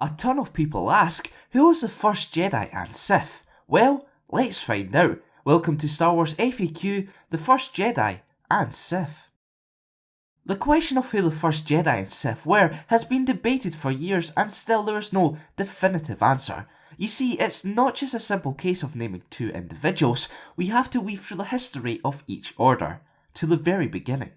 A ton of people ask, who was the first Jedi and Sith? Well, let's find out. Welcome to Star Wars FAQ, the first Jedi and Sith. The question of who the first Jedi and Sith were has been debated for years and still there is no definitive answer. You see, it's not just a simple case of naming two individuals, we have to weave through the history of each order, to the very beginning.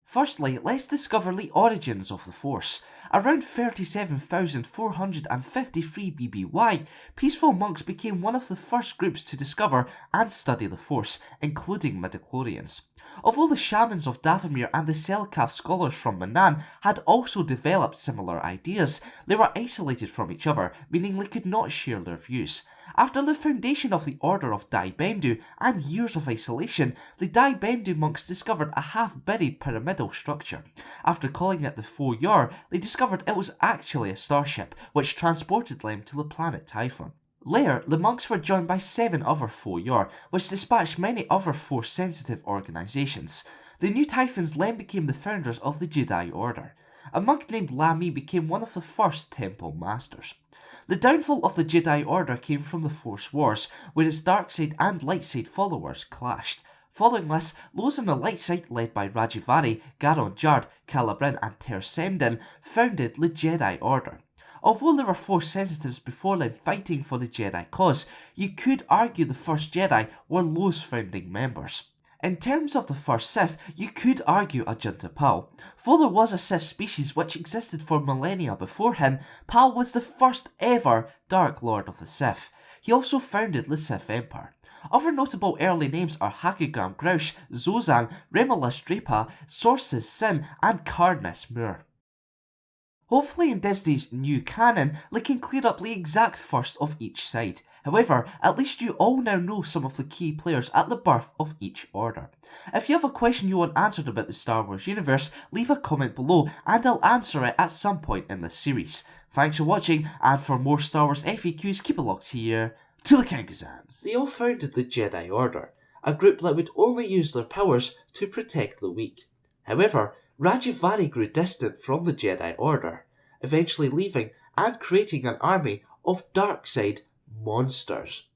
Firstly, let's discover the origins of the Force. Around 37,453 BBY, peaceful monks became one of the first groups to discover and study the Force, including midichlorians. Although the shamans of Dathomir and the Selkath scholars from Manaan had also developed similar ideas, they were isolated from each other, meaning they could not share their views. After the foundation of the Order of Dai Bendu and years of isolation, the Dai Bendu monks discovered a half-buried pyramidal structure. After calling it the Fo-Yor, they discovered it was actually a starship, which transported them to the planet Typhon. Later, the monks were joined by 7 other Fo-Yor, which dispatched many other Force-sensitive organisations. The new Typhons then became the founders of the Jedi Order. A monk named Lami became one of the first Temple Masters. The downfall of the Jedi Order came from the Force Wars, where its dark side and light side followers clashed. Following this, those on the light side, led by Rajivari, Garon Jard, Calibrin and Ter Sendin, founded the Jedi Order. Although there were Force sensitives before them fighting for the Jedi cause, you could argue the first Jedi were those founding members. In terms of the first Sith, you could argue Ajunta Pal. Though there was a Sith species which existed for millennia before him, Pal was the first ever Dark Lord of the Sith. He also founded the Sith Empire. Other notable early names are Hakigram Grouch, Zozan, Remalish Drapa, Sorces Sin, and Karness Moor. Hopefully in Disney's new canon, they can clear up the exact first of each side. However, at least you all now know some of the key players at the birth of each order. If you have a question you want answered about the Star Wars universe, leave a comment below and I'll answer it at some point in this series. Thanks for watching, and for more Star Wars FAQs, keep it locked here to the Kankazams. They all founded the Jedi Order, a group that would only use their powers to protect the weak. However, Rajivari grew distant from the Jedi Order, eventually leaving and creating an army of dark side monsters.